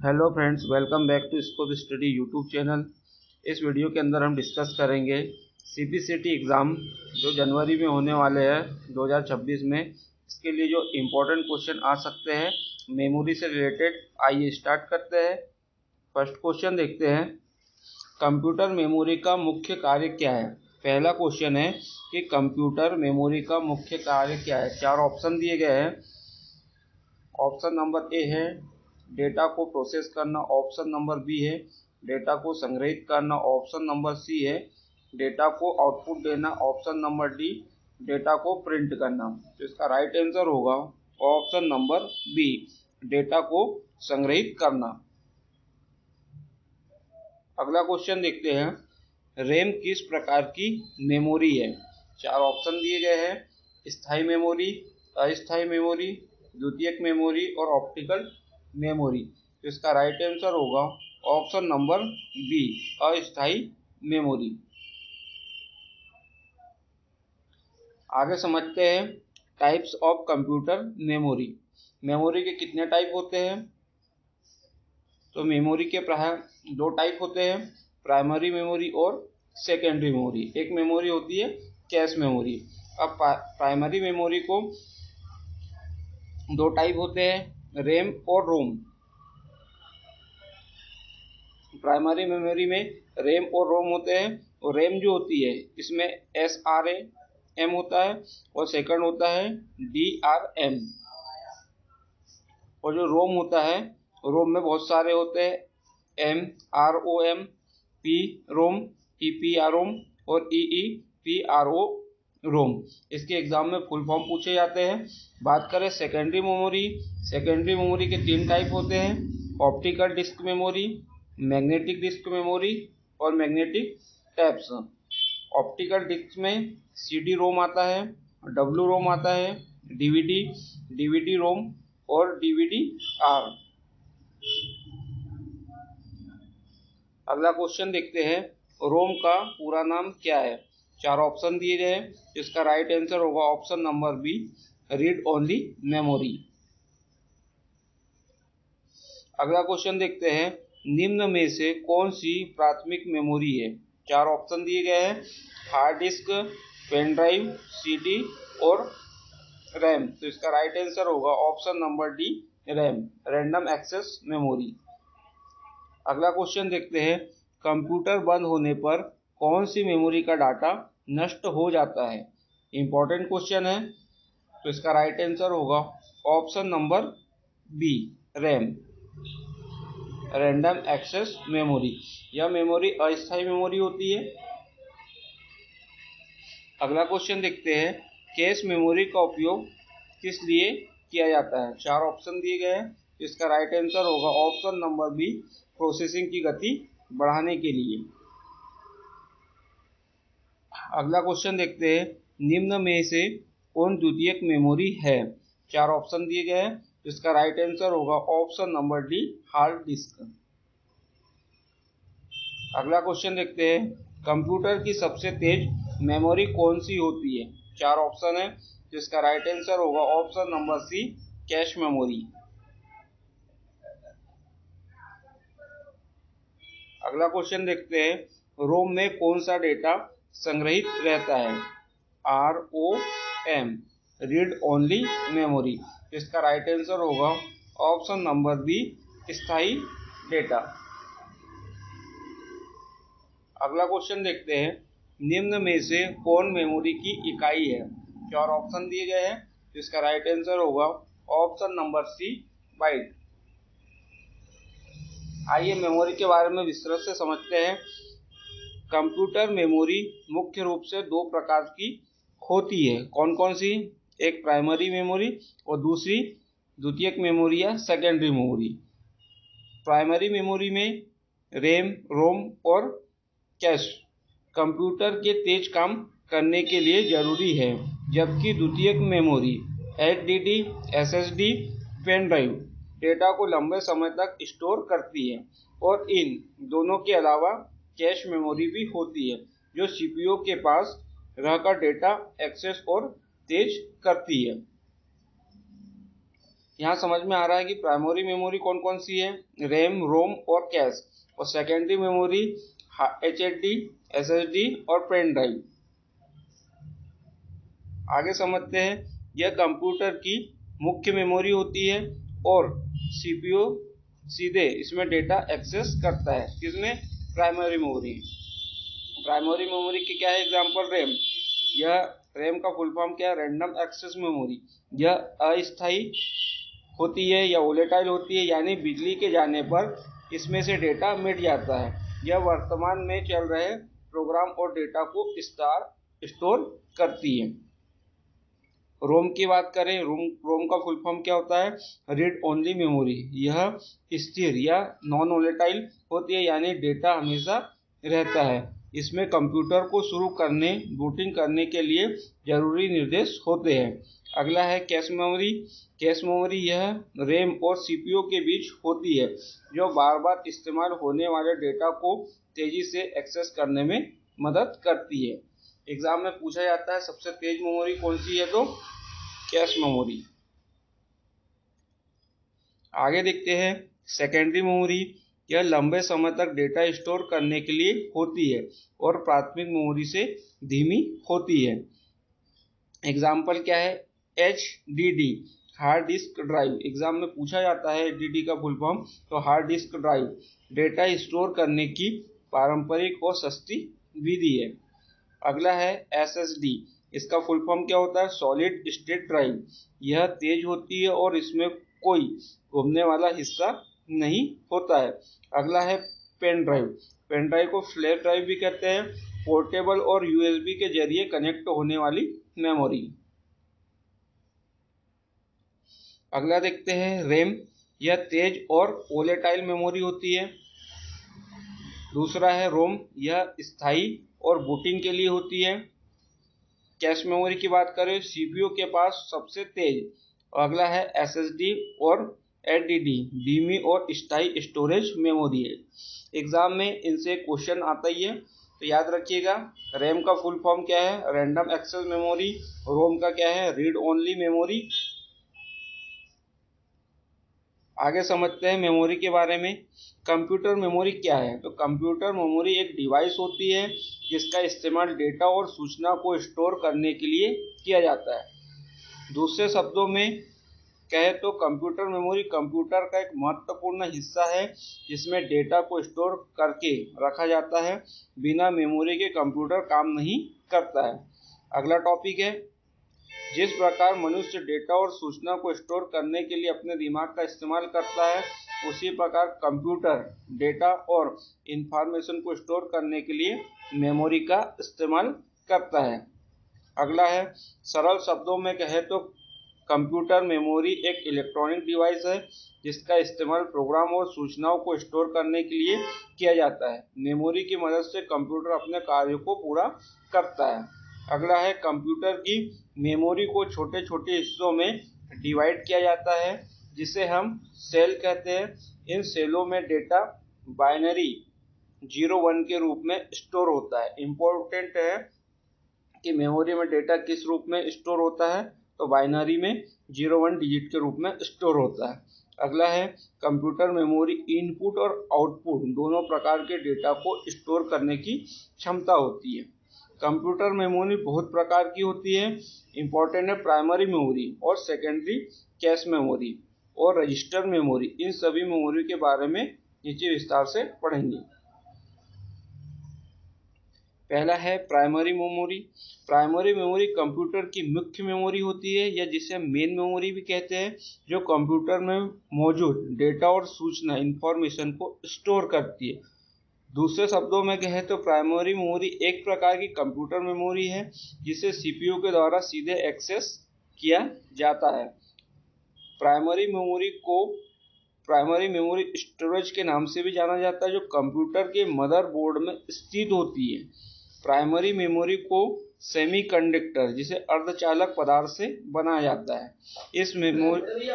Hello friends, welcome back to Scope Study YouTube channel. इस video के अंदर हम डिस्कस करेंगे सीबीसीटी एग्ज़ाम जो जनवरी में होने वाले हैं 2026 में। इसके लिए जो इम्पोर्टेंट क्वेश्चन आ सकते हैं मेमोरी से रिलेटेड, आइए स्टार्ट करते हैं। फर्स्ट क्वेश्चन देखते हैं, कंप्यूटर मेमोरी का मुख्य कार्य क्या है। पहला क्वेश्चन है कि कंप्यूटर मेमोरी का मुख्य कार्य क्या है। चार ऑप्शन दिए गए हैं। ऑप्शन नंबर ए है डेटा को प्रोसेस करना, ऑप्शन नंबर बी है डेटा को संग्रहित करना, ऑप्शन नंबर सी है डेटा को आउटपुट देना, ऑप्शन नंबर डी डेटा को प्रिंट करना। तो इसका राइट आंसर होगा ऑप्शन नंबर बी, डेटा को संग्रहित करना। अगला क्वेश्चन देखते हैं, रैम किस प्रकार की मेमोरी है। चार ऑप्शन दिए गए हैं, स्थायी मेमोरी, अस्थायी मेमोरी, द्वितीयक मेमोरी और ऑप्टिकल मेमोरी। तो इसका राइट आंसर होगा ऑप्शन नंबर बी, अस्थायी मेमोरी। आगे समझते हैं types of computer memory. Memory के कितने टाइप होते हैं। तो मेमोरी के प्राय दो टाइप होते हैं, प्राइमरी मेमोरी और सेकेंडरी मेमोरी। एक मेमोरी होती है कैश मेमोरी। अब प्राइमरी मेमोरी को दो टाइप होते हैं, रैम और रोम। प्राइमरी मेमोरी में रैम और रोम होते हैं, और रैम जो होती है इसमें SRAM होता है और सेकंड होता है DRM। और जो रोम होता है, रोम में बहुत सारे होते हैं, MROM, PROM, EPROM और EEPROM। इसके एग्जाम में फुल फॉर्म पूछे जाते हैं। बात करें सेकेंडरी मेमोरी, सेकेंडरी मेमोरी के तीन टाइप होते हैं, optical disk memory, magnetic disk memory और मैग्नेटिक टैप्स। ऑप्टिकल डिस्क में CD रोम आता है, W रोम आता है, DVD रोम और DVD-R। अगला क्वेश्चन देखते हैं, रोम का पूरा नाम क्या है। चार ऑप्शन दिए गए हैं, इसका राइट आंसर होगा option number B, read only memory. अगला क्वेश्चन देखते हैं, निम्न में से कौन सी प्राथमिक मेमोरी है। चार ऑप्शन दिए गए हैं, hard disk, pen drive, CD और रैम। तो इसका राइट आंसर होगा option number D, RAM, random access memory. अगला क्वेश्चन देखते हैं, कंप्यूटर बंद होने पर कौन सी मेमोरी का डाटा नष्ट हो जाता है। इंपॉर्टेंट क्वेश्चन है, तो इसका राइट आंसर होगा option number B, RAM, random access memory. यह मेमोरी अस्थायी मेमोरी होती है। अगला क्वेश्चन देखते हैं, कैश मेमोरी का उपयोग किस लिए किया जाता है। चार ऑप्शन दिए गए हैं, इसका राइट आंसर होगा ऑप्शन नंबर बी, प्रोसेसिंग की गति बढ़ाने के लिए। अगला क्वेश्चन देखते हैं, निम्न में से कौन द्वितीयक मेमोरी है। चार ऑप्शन दिए गए हैं, इसका राइट आंसर होगा option number D, hard disk. अगला क्वेश्चन देखते हैं, कंप्यूटर की सबसे तेज मेमोरी कौन सी होती है। चार ऑप्शन है, जिसका राइट आंसर होगा option number C, cache memory. अगला क्वेश्चन देखते हैं, रोम में कौन सा डेटा संग्रहित रहता है। ROM, read only memory. इसका राइट आंसर होगा ऑप्शन नंबर बी, स्थायी डेटा। अगला क्वेश्चन देखते हैं, निम्न में से कौन मेमोरी की इकाई है। चार ऑप्शन दिए गए हैं, इसका राइट आंसर होगा ऑप्शन नंबर सी, बाइट। आइए मेमोरी के बारे में विस्तृत से समझते हैं। कंप्यूटर मेमोरी मुख्य रूप से दो प्रकार की होती है। कौन कौन सी। एक प्राइमरी मेमोरी और दूसरी द्वितीयक मेमोरी या सेकेंडरी मेमोरी। प्राइमरी मेमोरी में रैम, रोम और कैश कंप्यूटर के तेज काम करने के लिए जरूरी है, जबकि द्वितीयक memory HDD, SSD, pen drive data को लंबे समय तक स्टोर करती है। और इन दोनों के अलावा कैश मेमोरी भी होती है, जो CPU के पास रहकर डेटा एक्सेस और तेज करती है। यहाँ समझ में आ रहा है कि प्राइमरी मेमोरी कौन कौन सी है, रैम, रोम और कैश, और सेकेंडरी मेमोरी HDD, SSD और पेन ड्राइव। आगे समझते हैं, यह कंप्यूटर की मुख्य मेमोरी होती है और CPU सीधे इसमें डेटा एक्सेस करता है। किसमें? Primary memory. प्राइमरी मेमोरी के क्या है एग्जांपल? रैम। यह रैम का फुल फॉर्म क्या है? Random access memory. यह अस्थायी होती है या वोलेटाइल होती है, यानी बिजली के जाने पर इसमें से डेटा मिट जाता है। यह वर्तमान में चल रहे प्रोग्राम और डेटा को स्टोर करती है। रोम की बात करें, रोम का फुल फॉर्म क्या होता है? Read only memory. यह स्थिर या नॉन वोलेटाइल होती है, यानी डेटा हमेशा रहता है। इसमें कंप्यूटर को शुरू करने, बूटिंग करने के लिए जरूरी निर्देश होते हैं। अगला है कैश मेमोरी। कैश मेमोरी यह रैम और CPU के बीच होती है, जो बार बार इस्तेमाल होने वाले डेटा को तेजी से एक्सेस करने में मदद करती है। एग्जाम में पूछा जाता है सबसे तेज मेमोरी कौन सी है, तो कैश मेमोरी। आगे देखते हैं सेकेंडरी मेमोरी। यह लंबे समय तक डेटा स्टोर करने के लिए होती है और प्राथमिक मेमोरी से धीमी होती है। एग्जाम्पल क्या है? HDD, hard disk drive. Exam में पूछा जाता है HDD का फुल फॉर्म, तो hard disk drive data store करने की पारंपरिक और सस्ती विधि है। अगला है SSD। इसका फुल फॉर्म क्या होता है? Solid state drive. यह तेज होती है और इसमें कोई घूमने वाला हिस्सा नहीं होता है। अगला है पेन ड्राइव। पेन ड्राइव को फ्लैश ड्राइव भी कहते हैं। पोर्टेबल और USB के जरिए कनेक्ट होने वाली मेमोरी। अगला देखते हैं रैम। यह तेज और वोलेटाइल मेमोरी होती है। दूसरा है रोम। यह स्थायी और बूटिंग के लिए होती है। कैश मेमोरी की बात करें, CPU के पास सबसे तेज। अगला है SSD और HDD, धीमी और स्थायी स्टोरेज मेमोरी है। एग्जाम में इनसे क्वेश्चन आता ही है, तो याद रखिएगा। रैम का फुल फॉर्म क्या है? Random access memory. रोम का क्या है? Read only memory. आगे समझते हैं मेमोरी के बारे में। कंप्यूटर मेमोरी क्या है? तो कंप्यूटर मेमोरी एक डिवाइस होती है जिसका इस्तेमाल डेटा और सूचना को स्टोर करने के लिए किया जाता है। दूसरे शब्दों में कहे तो कंप्यूटर मेमोरी कंप्यूटर का एक महत्वपूर्ण हिस्सा है जिसमें डेटा को स्टोर करके रखा जाता है। बिना मेमोरी के कंप्यूटर काम नहीं करता है। अगला टॉपिक है, जिस प्रकार मनुष्य डेटा और सूचना को स्टोर करने के लिए अपने दिमाग का इस्तेमाल करता है, उसी प्रकार कंप्यूटर डेटा और इंफॉर्मेशन को स्टोर करने के लिए मेमोरी का इस्तेमाल करता है। अगला है, सरल शब्दों में कहे तो कंप्यूटर मेमोरी एक इलेक्ट्रॉनिक डिवाइस है जिसका इस्तेमाल प्रोग्राम और सूचनाओं को स्टोर करने के लिए किया जाता है। मेमोरी की मदद से कंप्यूटर अपने कार्यों को पूरा करता है। अगला है, कंप्यूटर की मेमोरी को छोटे छोटे हिस्सों में डिवाइड किया जाता है जिसे हम सेल कहते हैं। इन सेलों में डेटा बाइनरी 0-1 के रूप में स्टोर होता है। इम्पोर्टेंट है कि मेमोरी में डेटा किस रूप में स्टोर होता है, तो बाइनरी में 0-1 डिजिट के रूप में स्टोर होता है। अगला है, कंप्यूटर मेमोरी इनपुट और आउटपुट दोनों प्रकार के डेटा को स्टोर करने की क्षमता होती है। कंप्यूटर मेमोरी बहुत प्रकार की होती है। इंपॉर्टेंट है प्राइमरी मेमोरी और सेकेंडरी कैश मेमोरी और रजिस्टर मेमोरी। इन सभी मेमोरी के बारे में नीचे विस्तार से पढ़ेंगे। पहला है primary memory. Primary memory computer की मुख्य मेमोरी होती है या जिसे मेन मेमोरी भी कहते हैं, जो कंप्यूटर में मौजूद डेटा और सूचना इंफॉर्मेशन को स्टोर करती है। दूसरे शब्दों में कहें तो प्राइमरी मेमोरी एक प्रकार की कंप्यूटर मेमोरी है जिसे CPU के द्वारा सीधे एक्सेस किया जाता है। प्राइमरी मेमोरी को प्राइमरी मेमोरी स्टोरेज के नाम से भी जाना जाता है, जो कंप्यूटर के मदरबोर्ड में स्थित होती है। प्राइमरी मेमोरी को सेमीकंडक्टर जिसे अर्धचालक पदार्थ से बनाया जाता है। इस मेमोरी